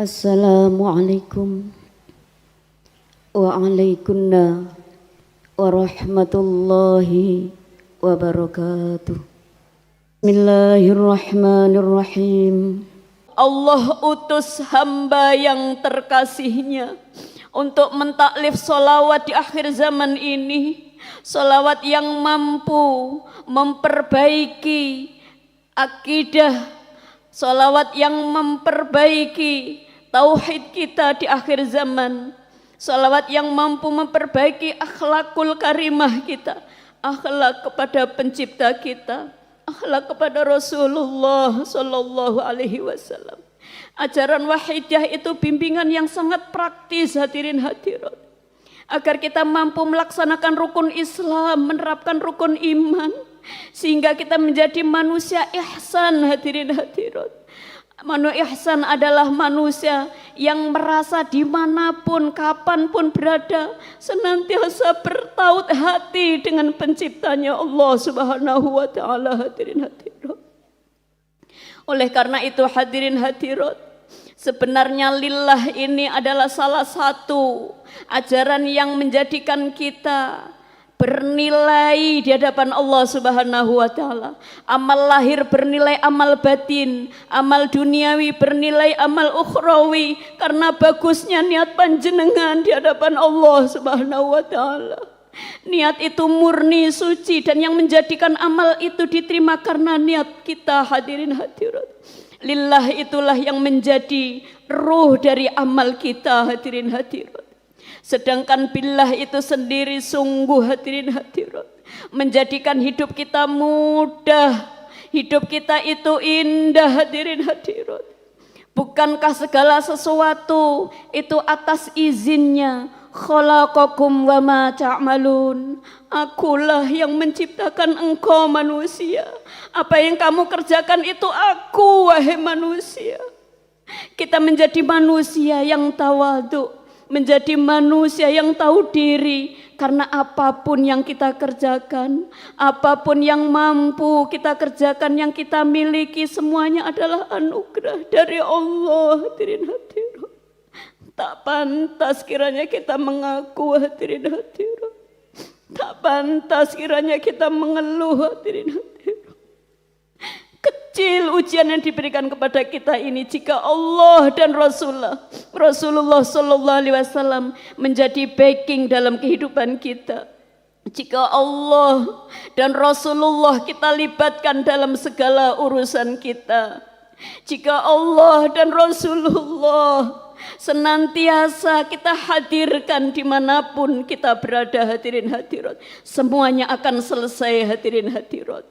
Assalamualaikum waalaikumsalam warahmatullahi wabarakatuh. Bismillahirrahmanirrahim. Allah utus hamba yang terkasihnya untuk mentaklif sholawat di akhir zaman ini. Sholawat yang mampu memperbaiki akidah, sholawat yang memperbaiki tauhid kita di akhir zaman, sholawat yang mampu memperbaiki akhlakul karimah kita, akhlak kepada pencipta kita, akhlak kepada Rasulullah Sallallahu Alaihi Wasallam. Ajaran wahidah itu bimbingan yang sangat praktis, hadirin hadirat, agar kita mampu melaksanakan rukun Islam, menerapkan rukun iman, sehingga kita menjadi manusia ihsan, hadirin hadirat. Manusia ihsan adalah manusia yang merasa dimanapun, kapanpun berada, senantiasa bertaut hati dengan penciptanya Allah Subhanahu wa Ta'ala, hadirin hadirat. Oleh karena itu, hadirin hadirat, sebenarnya lillah ini adalah salah satu ajaran yang menjadikan kita bernilai di hadapan Allah Subhanahu wa Ta'ala. Amal lahir bernilai amal batin, amal duniawi bernilai amal ukhrawi, karena bagusnya niat panjenengan di hadapan Allah Subhanahu wa Ta'ala. Niat itu murni, suci, dan yang menjadikan amal itu diterima karena niat kita, hadirin hadirat. Lillah itulah yang menjadi ruh dari amal kita, hadirin hadirat. Sedangkan billah itu sendiri sungguh, hadirin hadirat, menjadikan hidup kita mudah, hidup kita itu indah, hadirin hadirat. Bukankah segala sesuatu itu atas izinnya? Khalaqakum wa ma ta'malun. Akulah yang menciptakan engkau manusia. Apa yang kamu kerjakan itu aku, wahai manusia. Kita menjadi manusia yang tawadhu, menjadi manusia yang tahu diri, karena apapun yang kita kerjakan, apapun yang mampu kita kerjakan, yang kita miliki, semuanya adalah anugerah dari Allah, hadirin hadirat. Tak pantas kiranya kita mengaku, hadirin hadirat. Tak pantas kiranya kita mengeluh, hadirin hadirat. Kecil ujian yang diberikan kepada kita ini jika Allah dan Rasulullah Sallallahu Alaihi Wasallam menjadi backing dalam kehidupan kita. Jika Allah dan Rasulullah kita libatkan dalam segala urusan kita. Jika Allah dan Rasulullah senantiasa kita hadirkan dimanapun kita berada, hadirin hadirat, semuanya akan selesai, hadirin hadirat.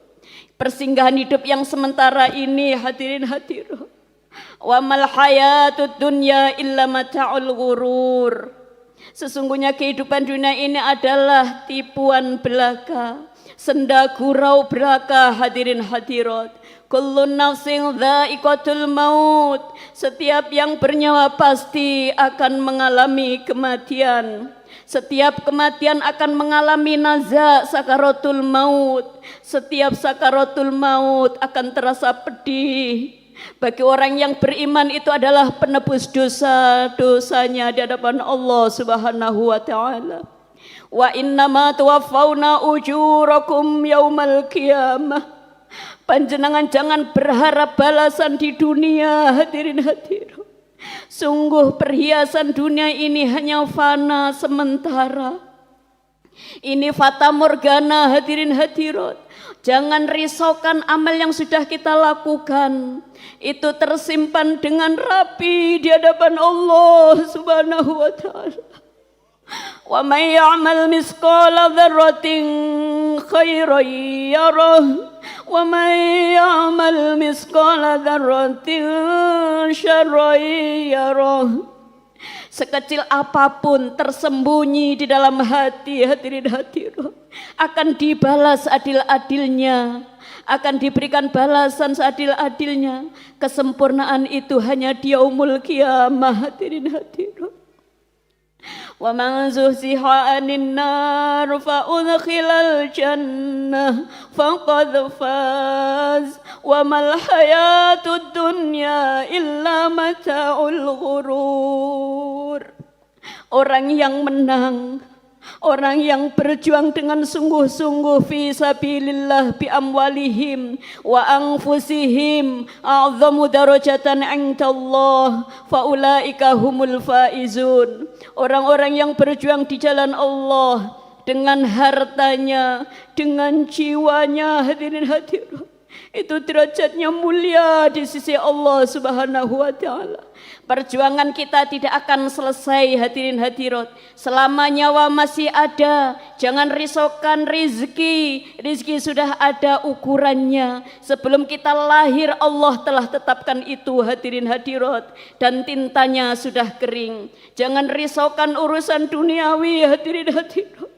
Persinggahan hidup yang sementara ini, hadirin hadirat, wa mal hayatud dunya illa mata'ul ghurur. Sesungguhnya kehidupan dunia ini adalah tipuan belaka, senda gurau belaka, hadirin hadirat. Kullu nafsin dha'iqatul maut. Setiap yang bernyawa pasti akan mengalami kematian. Setiap kematian akan mengalami naza sakaratul maut. Setiap sakaratul maut akan terasa pedih. Bagi orang yang beriman itu adalah penebus dosa-dosanya di hadapan Allah Subhanahu wa Ta'ala. Wa innama tuwaffawna ujurakum yaumal qiyamah. Panjenengan jangan berharap balasan di dunia, hadirin hadirat. Sungguh perhiasan dunia ini hanya fana sementara. Ini fata morgana, hadirin hadirat. Jangan risaukan amal yang sudah kita lakukan. Itu tersimpan dengan rapi di hadapan Allah Subhanahu wa Ta'ala. Wa may ya'mal misqala dzarratin khairan yarah, wa may ya'mal misqala dzarratin syarran yarah. Sekecil apapun tersembunyi di dalam hati, hadirin hadirat, akan dibalas adil-adilnya, akan diberikan balasan seadil-adilnya. Kesempurnaan itu hanya di yaumul qiyamah, hadirin hadirat. ومن زحزح عن النار فأدخل الجنة فقد فاز وما الحياة الدنيا إلا متاع الغرور. Orang yang menang, orang yang berjuang dengan sungguh-sungguh fi sabilillah bi amwalihim wa anfusihim a'zamu darajatan 'indallah faulaika humul faizun. Orang-orang yang berjuang di jalan Allah dengan hartanya, dengan jiwanya, hadirin hadirat, itu derajatnya mulia di sisi Allah Subhanahu wa taala. Perjuangan kita tidak akan selesai, hadirin hadirat, selama nyawa masih ada. Jangan risaukan rizki. Rizki sudah ada ukurannya. Sebelum kita lahir Allah telah tetapkan itu, hadirin hadirat, dan tintanya sudah kering. Jangan risaukan urusan duniawi, hadirin hadirat.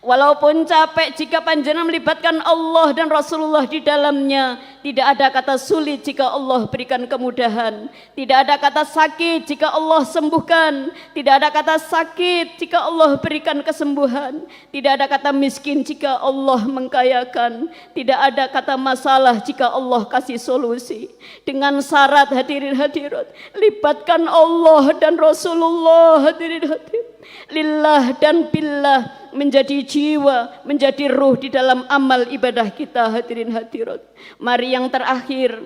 Walaupun capek, jika panjenengan melibatkan Allah dan Rasulullah di dalamnya, tidak ada kata sulit jika Allah berikan kemudahan, tidak ada kata sakit jika Allah sembuhkan, tidak ada kata sakit jika Allah berikan kesembuhan, tidak ada kata miskin jika Allah mengkayakan, tidak ada kata masalah jika Allah kasih solusi. Dengan syarat, hadirin hadirat, libatkan Allah dan Rasulullah, hadirin hadirat, lillah dan billah, menjadi jiwa, menjadi ruh di dalam amal ibadah kita, hadirin hadirat. Mari yang terakhir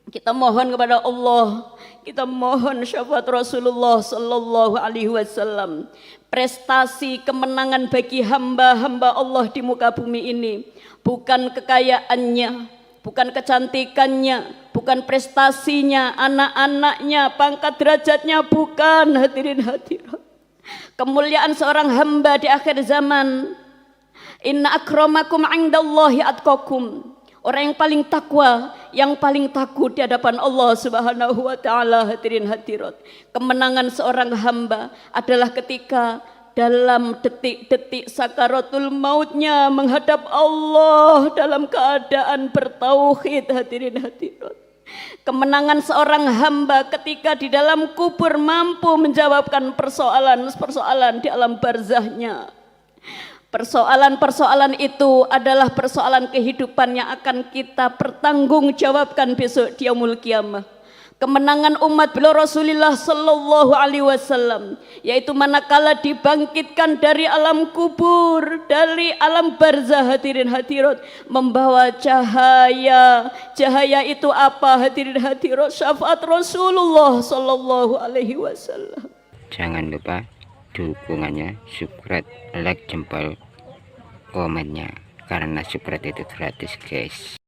kita mohon kepada Allah, kita mohon syafaat Rasulullah sallallahu alaihi wasallam. Prestasi kemenangan bagi hamba-hamba Allah di muka bumi ini bukan kekayaannya, bukan kecantikannya, bukan prestasinya, anak-anaknya, pangkat derajatnya, bukan, hadirin hadirat. Kemuliaan seorang hamba di akhir zaman, inna akramakum indallahi atqakum. Orang yang paling takwa, yang paling takut di hadapan Allah Subhanahu wa taala, hadirin hadirat. Kemenangan seorang hamba adalah ketika dalam detik-detik sakaratul mautnya menghadap Allah dalam keadaan bertauhid, hadirin hadirat. Kemenangan seorang hamba ketika di dalam kubur mampu menjawabkan persoalan-persoalan di alam barzahnya. Persoalan-persoalan itu adalah persoalan kehidupan yang akan kita pertanggungjawabkan besok di yaumul qiyamah. Kemenangan umat beliau Rasulullah sallallahu alaihi wasallam, yaitu manakala dibangkitkan dari alam kubur, dari alam barzah, hadirin hadirat, membawa cahaya. Cahaya itu apa, hadirin hadirat? Syafaat Rasulullah sallallahu alaihi wasallam. Jangan lupa dukungannya, subscribe, like, jempol, komennya, karena subscribe itu gratis guys.